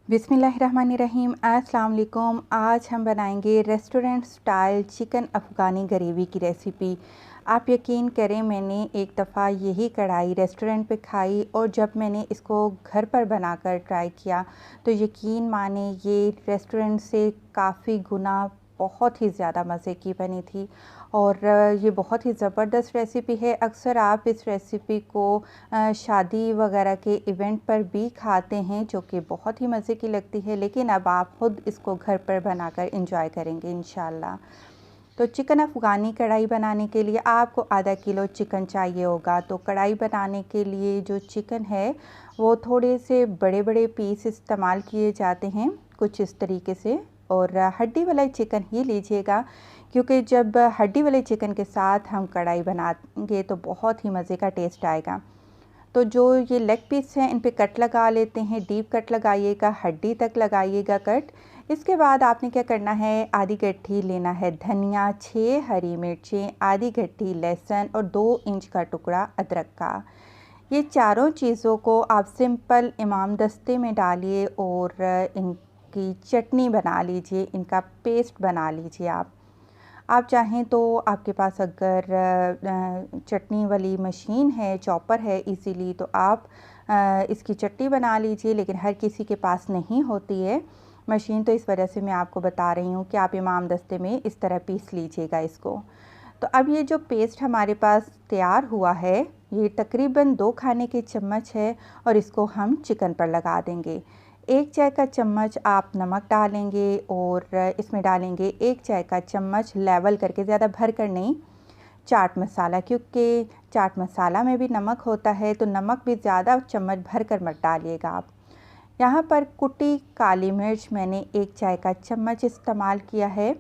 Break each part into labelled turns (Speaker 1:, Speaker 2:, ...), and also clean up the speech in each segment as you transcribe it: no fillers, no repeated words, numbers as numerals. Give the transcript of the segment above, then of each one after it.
Speaker 1: बिस्मिल्लाहिर्रहमानिर्रहीम। अस्सलाम वालेकुम। आज हम बनाएंगे restaurant style chicken Afghani gravy की रेसिपी। आप यकीन करें, मैंने एक दफ़ा यही कढ़ाई रेस्टोरेंट पे खाई और जब मैंने इसको घर पर बनाकर ट्राई किया तो यकीन माने ये रेस्टोरेंट से काफ़ी गुना बहुत ही ज़्यादा मज़े की बनी थी। और ये बहुत ही ज़बरदस्त रेसिपी है। अक्सर आप इस रेसिपी को शादी वगैरह के इवेंट पर भी खाते हैं, जो कि बहुत ही मज़े की लगती है, लेकिन अब आप ख़ुद इसको घर पर बनाकर एंजॉय करेंगे इंशाल्लाह। तो चिकन अफ़गानी कढ़ाई बनाने के लिए आपको आधा किलो चिकन चाहिए होगा। तो कढ़ाई बनाने के लिए जो चिकन है वो थोड़े से बड़े बड़े पीस इस्तेमाल किए जाते हैं, कुछ इस तरीके से। और हड्डी वाला चिकन ही लीजिएगा, क्योंकि जब हड्डी वाले चिकन के साथ हम कढ़ाई बनाएंगे तो बहुत ही मज़े का टेस्ट आएगा। तो जो ये लेग पीस हैं इन पे कट लगा लेते हैं। डीप कट लगाइएगा, हड्डी तक लगाइएगा कट। इसके बाद आपने क्या करना है, आधी गट्ठी लेना है धनिया, 6 हरी मिर्चें, आधी गट्ठी लहसुन और 2 इंच का टुकड़ा अदरक का। ये चारों चीज़ों को आप सिंपल इमाम दस्ते में डालिए और इनकी चटनी बना लीजिए, इनका पेस्ट बना लीजिए। आप चाहें तो आपके पास अगर चटनी वाली मशीन है, चॉपर है इजीली, तो आप इसकी चटनी बना लीजिए, लेकिन हर किसी के पास नहीं होती है मशीन, तो इस वजह से मैं आपको बता रही हूँ कि आप इमाम दस्ते में इस तरह पीस लीजिएगा इसको। तो अब ये जो पेस्ट हमारे पास तैयार हुआ है, ये तकरीबन 2 खाने के चम्मच है और इसको हम चिकन पर लगा देंगे। 1 चाय का चम्मच आप नमक डालेंगे और इसमें डालेंगे 1 चाय का चम्मच लेवल करके, ज़्यादा भर कर नहीं, चाट मसाला, क्योंकि चाट मसाला में भी नमक होता है, तो नमक भी ज़्यादा चम्मच भर कर मत डालिएगा आप। यहाँ पर कुटी काली मिर्च मैंने 1 चाय का चम्मच इस्तेमाल किया है।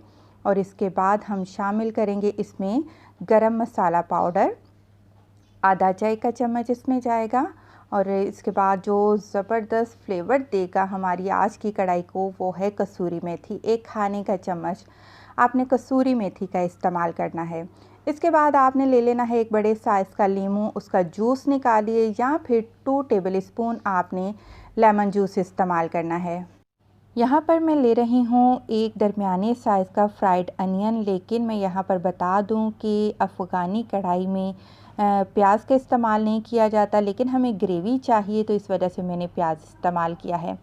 Speaker 1: और इसके बाद हम शामिल करेंगे इसमें गरम मसाला पाउडर, आधा चाय का चम्मच इसमें जाएगा। और इसके बाद जो ज़बरदस्त फ्लेवर देगा हमारी आज की कढ़ाई को, वो है कसूरी मेथी। 1 खाने का चम्मच आपने कसूरी मेथी का इस्तेमाल करना है। इसके बाद आपने ले लेना है एक बड़े साइज़ का लीमू, उसका जूस निकालिए, या फिर 2 टेबल स्पून आपने लेमन जूस इस्तेमाल करना है। यहाँ पर मैं ले रही हूँ एक दरमियाने साइज़ का फ्राइड अनियन, लेकिन मैं यहाँ पर बता दूँ कि अफ़गानी कढ़ाई में प्याज का इस्तेमाल नहीं किया जाता, लेकिन हमें ग्रेवी चाहिए तो इस वजह से मैंने प्याज इस्तेमाल किया है।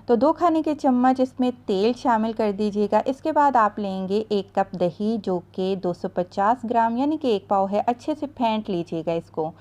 Speaker 1: तो 2 खाने के चम्मच इसमें तेल शामिल कर दीजिएगा। इसके बाद आप लेंगे 1 कप दही, जो कि 250 ग्राम यानी कि 1 पाव है। अच्छे से फेंट लीजिएगा इसको,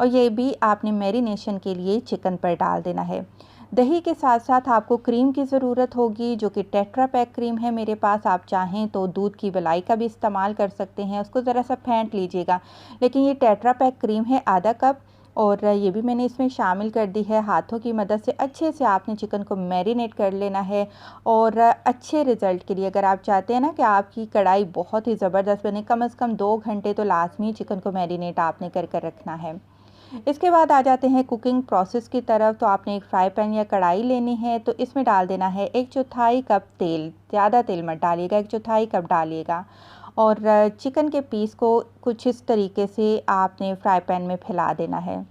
Speaker 1: और ये भी आपने मैरिनेशन के लिए चिकन पर डाल देना है। दही के साथ साथ आपको क्रीम की ज़रूरत होगी, जो कि टेट्रा पैक क्रीम है मेरे पास। आप चाहें तो दूध की मलाई का भी इस्तेमाल कर सकते हैं, उसको ज़रा सा फेंट लीजिएगा। लेकिन ये टेट्रा पैक क्रीम है आधा कप, और ये भी मैंने इसमें शामिल कर दी है। हाथों की मदद से अच्छे से आपने चिकन को मैरिनेट कर लेना है। और अच्छे रिज़ल्ट के लिए अगर आप चाहते हैं ना कि आपकी कढ़ाई बहुत ही ज़बरदस्त बने, कम से कम 2 घंटे तो लाजमी चिकन को मैरिनेट आपने कर रखना है। इसके बाद आ जाते हैं कुकिंग प्रोसेस की तरफ। तो आपने एक फ्राई पैन या कढ़ाई लेनी है, तो इसमें डाल देना है 1/4 कप तेल। ज़्यादा तेल मत डालिएगा, 1/4 कप डालिएगा। और चिकन के पीस को कुछ इस तरीके से आपने फ्राई पैन में फैला देना है,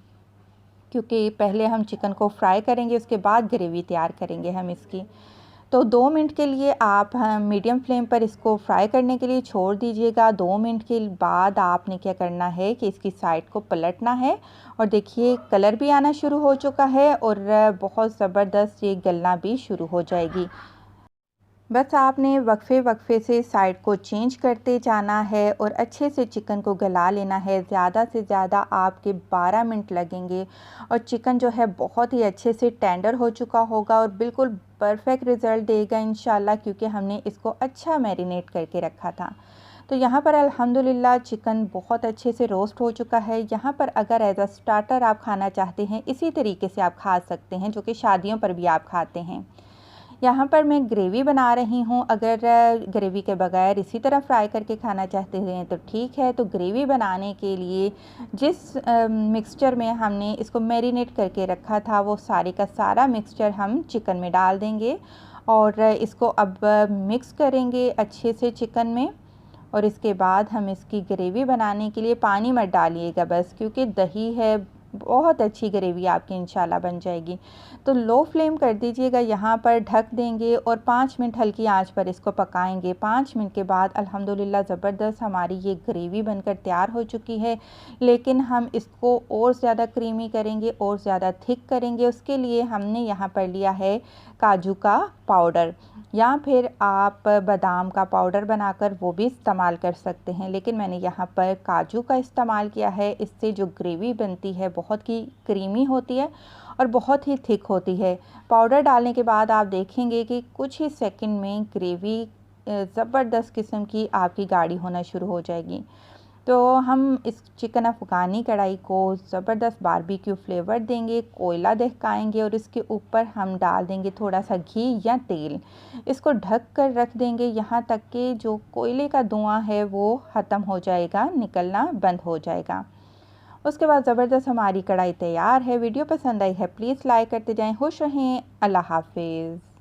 Speaker 1: क्योंकि पहले हम चिकन को फ्राई करेंगे, उसके बाद ग्रेवी तैयार करेंगे हम इसकी। तो 2 मिनट के लिए आप मीडियम फ्लेम पर इसको फ्राई करने के लिए छोड़ दीजिएगा। 2 मिनट के बाद आपने क्या करना है कि इसकी साइड को पलटना है, और देखिए कलर भी आना शुरू हो चुका है और बहुत ज़बरदस्त ये गलना भी शुरू हो जाएगी। बस आपने वक्फे से साइड को चेंज करते जाना है और अच्छे से चिकन को गला लेना है। ज़्यादा से ज़्यादा आपके 12 मिनट लगेंगे, और चिकन जो है बहुत ही अच्छे से टेंडर हो चुका होगा और बिल्कुल परफेक्ट रिज़ल्ट देगा इंशाल्लाह, क्योंकि हमने इसको अच्छा मैरिनेट करके रखा था। तो यहाँ पर अल्हम्दुलिल्लाह चिकन बहुत अच्छे से रोस्ट हो चुका है। यहाँ पर अगर एज अ स्टार्टर आप खाना चाहते हैं, इसी तरीके से आप खा सकते हैं, जो कि शादियों पर भी आप खाते हैं। यहाँ पर मैं ग्रेवी बना रही हूँ। अगर ग्रेवी के बगैर इसी तरह फ्राई करके खाना चाहते हैं तो ठीक है। तो ग्रेवी बनाने के लिए जिस मिक्सचर में हमने इसको मैरिनेट करके रखा था, वो सारे का सारा मिक्सचर हम चिकन में डाल देंगे और इसको अब मिक्स करेंगे अच्छे से चिकन में। और इसके बाद हम इसकी ग्रेवी बनाने के लिए पानी मत डालिएगा बस, क्योंकि दही है बहुत अच्छी ग्रेवी आपकी इंशाल्लाह बन जाएगी। तो लो फ्लेम कर दीजिएगा, यहाँ पर ढक देंगे और 5 मिनट हल्की आंच पर इसको पकाएंगे। 5 मिनट के बाद अल्हम्दुलिल्लाह ज़बरदस्त हमारी ये ग्रेवी बनकर तैयार हो चुकी है। लेकिन हम इसको और ज़्यादा क्रीमी करेंगे और ज़्यादा थिक करेंगे। उसके लिए हमने यहाँ पर लिया है काजू का पाउडर, या फिर आप बादाम का पाउडर बनाकर वो भी इस्तेमाल कर सकते हैं, लेकिन मैंने यहाँ पर काजू का इस्तेमाल किया है। इससे जो ग्रेवी बनती है बहुत ही क्रीमी होती है और बहुत ही थिक होती है। पाउडर डालने के बाद आप देखेंगे कि कुछ ही सेकंड में ग्रेवी ज़बरदस्त किस्म की आपकी गाढ़ी होना शुरू हो जाएगी। तो हम इस चिकन अफ़गानी कढ़ाई को ज़बरदस्त बारबेक्यू फ्लेवर देंगे, कोयला दहकाएंगे और इसके ऊपर हम डाल देंगे थोड़ा सा घी या तेल। इसको ढक कर रख देंगे यहाँ तक कि जो कोयले का धुआं है वो ख़त्म हो जाएगा, निकलना बंद हो जाएगा। उसके बाद ज़बरदस्त हमारी कढ़ाई तैयार है। वीडियो पसंद आई है प्लीज़ लाइक करते जाएं। खुश रहें। अल्लाह हाफ़िज़।